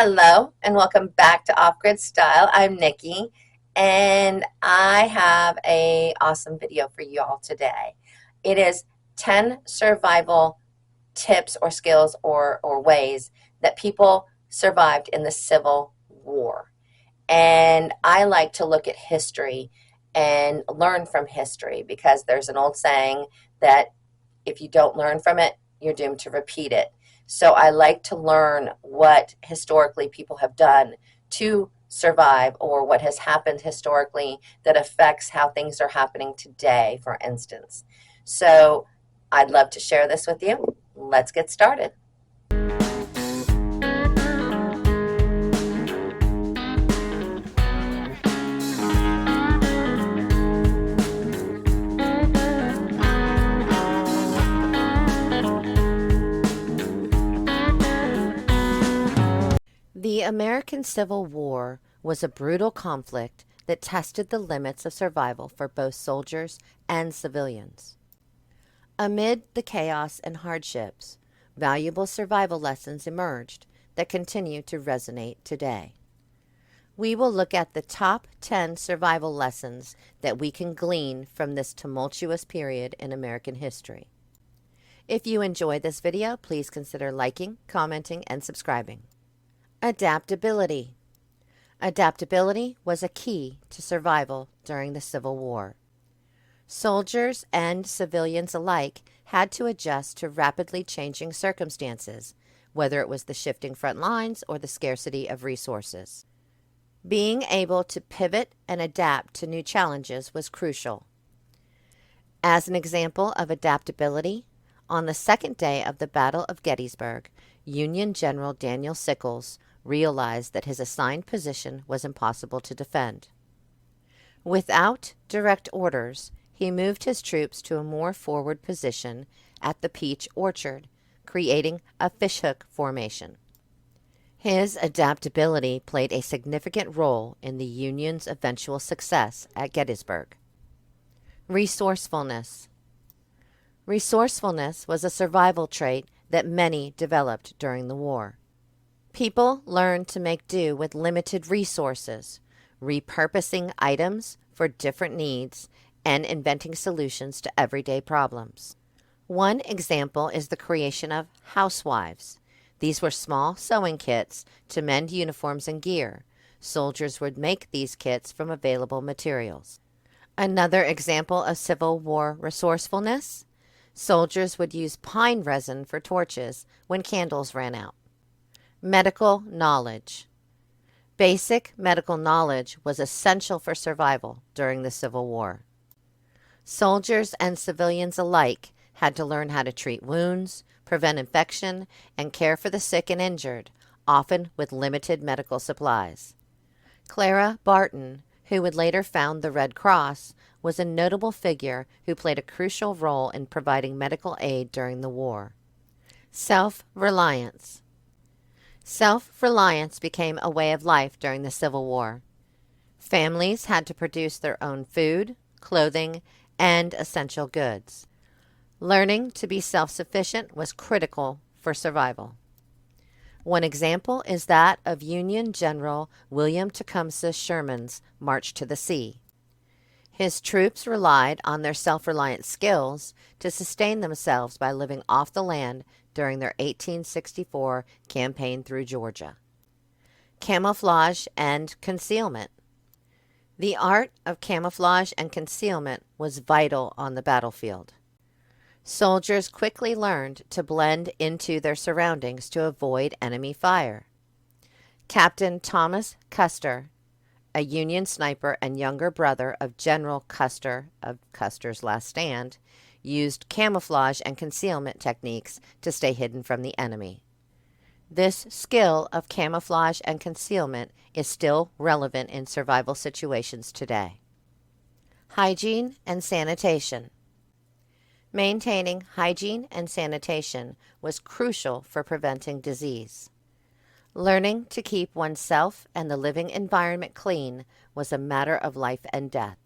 Hello and welcome back to Off Grid Style. I'm Nikki and I have a awesome video for you all today. It is 10 survival tips or skills or ways that people survived in the Civil War. And I like to look at history and learn from history because there's an old saying that if you don't learn from it, you're doomed to repeat it. So I like to learn what historically people have done to survive or what has happened historically that affects how things are happening today, for instance. So I'd love to share this with you. Let's get started. The American Civil War was a brutal conflict that tested the limits of survival for both soldiers and civilians. Amid the chaos and hardships, valuable survival lessons emerged that continue to resonate today. We will look at the top 10 survival lessons that we can glean from this tumultuous period in American history. If you enjoyed this video, please consider liking, commenting, and subscribing. Adaptability. Adaptability was a key to survival during the Civil War. Soldiers and civilians alike had to adjust to rapidly changing circumstances, whether it was the shifting front lines or the scarcity of resources. Being able to pivot and adapt to new challenges was crucial. As an example of adaptability, on the second day of the Battle of Gettysburg, Union General Daniel Sickles realized that his assigned position was impossible to defend. Without direct orders, he moved his troops to a more forward position at the Peach Orchard, creating a fishhook formation. His adaptability played a significant role in the Union's eventual success at Gettysburg. Resourcefulness. Resourcefulness was a survival trait that many developed during the war. People learned to make do with limited resources, repurposing items for different needs, and inventing solutions to everyday problems. One example is the creation of housewives. These were small sewing kits to mend uniforms and gear. Soldiers would make these kits from available materials. Another example of Civil War resourcefulness: soldiers would use pine resin for torches when candles ran out. Medical knowledge. Basic medical knowledge was essential for survival during the Civil War. Soldiers and civilians alike had to learn how to treat wounds, prevent infection, and care for the sick and injured, often with limited medical supplies. Clara Barton, who would later found the Red Cross, was a notable figure who played a crucial role in providing medical aid during the war. Self-reliance. Self-reliance became a way of life during the Civil War. Families had to produce their own food, clothing, and essential goods. Learning to be self-sufficient was critical for survival. One example is that of Union General William Tecumseh Sherman's March to the Sea. His troops relied on their self-reliant skills to sustain themselves by living off the land during their 1864 campaign through Georgia. Camouflage and concealment. The art of camouflage and concealment was vital on the battlefield. Soldiers quickly learned to blend into their surroundings to avoid enemy fire. Captain Thomas Custer, a Union sniper and younger brother of General Custer of Custer's Last Stand, used camouflage and concealment techniques to stay hidden from the enemy. This skill of camouflage and concealment is still relevant in survival situations today. Hygiene and sanitation. Maintaining hygiene and sanitation was crucial for preventing disease. Learning to keep oneself and the living environment clean was a matter of life and death.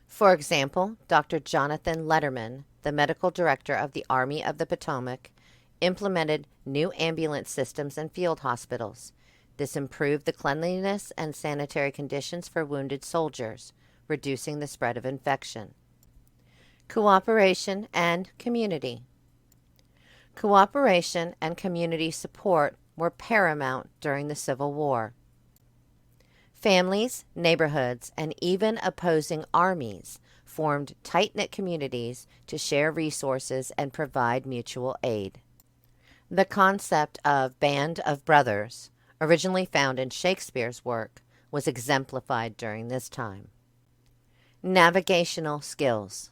For example, Dr. Jonathan Letterman, the medical director of the Army of the Potomac, implemented new ambulance systems and field hospitals. This improved the cleanliness and sanitary conditions for wounded soldiers, reducing the spread of infection. Cooperation and community. Cooperation and community support were paramount during the Civil War. Families, neighborhoods, and even opposing armies formed tight-knit communities to share resources and provide mutual aid. The concept of band of brothers, originally found in Shakespeare's work, was exemplified during this time. Navigational skills.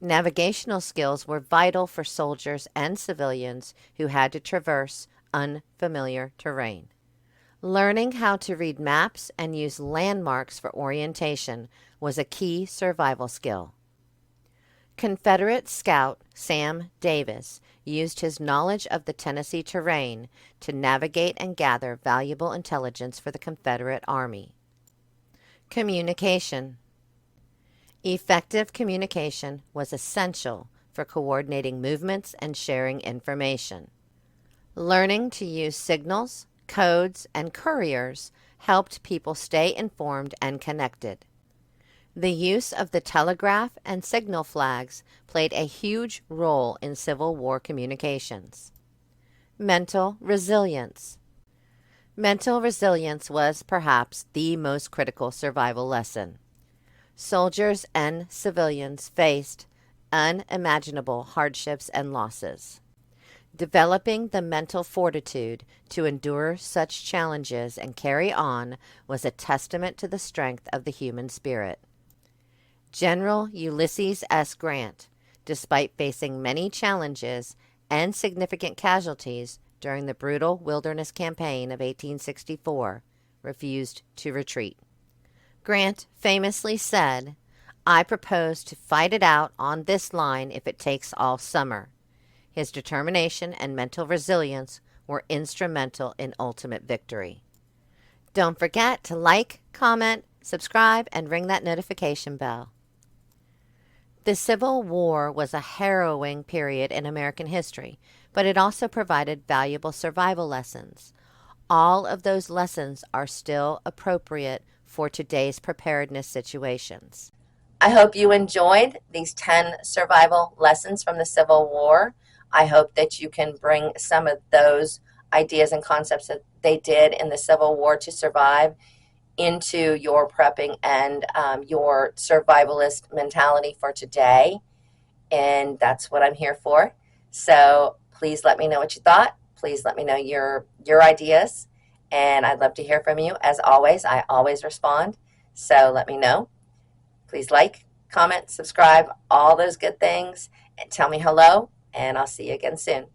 Navigational skills were vital for soldiers and civilians who had to traverse unfamiliar terrain. Learning how to read maps and use landmarks for orientation was a key survival skill. Confederate scout Sam Davis used his knowledge of the Tennessee terrain to navigate and gather valuable intelligence for the Confederate Army. Communication. Effective communication was essential for coordinating movements and sharing information. Learning to use signals, codes, and couriers helped people stay informed and connected. The use of the telegraph and signal flags played a huge role in Civil War communications. Mental resilience. Mental resilience was perhaps the most critical survival lesson. Soldiers and civilians faced unimaginable hardships and losses. Developing the mental fortitude to endure such challenges and carry on was a testament to the strength of the human spirit. General Ulysses S. Grant, despite facing many challenges and significant casualties during the brutal Wilderness Campaign of 1864, refused to retreat. Grant famously said, "I propose to fight it out on this line if it takes all summer." His determination and mental resilience were instrumental in ultimate victory. Don't forget to like, comment, subscribe, and ring that notification bell. The Civil War was a harrowing period in American history, but it also provided valuable survival lessons. All of those lessons are still appropriate for today's preparedness situations. I hope you enjoyed these 10 survival lessons from the Civil War. I hope that you can bring some of those ideas and concepts that they did in the Civil War to survive into your prepping and your survivalist mentality for today. And that's what I'm here for. So please let me know what you thought. Please let me know your ideas. And I'd love to hear from you. As always, I always respond. So let me know. Please like, comment, subscribe, all those good things. And tell me hello. And I'll see you again soon.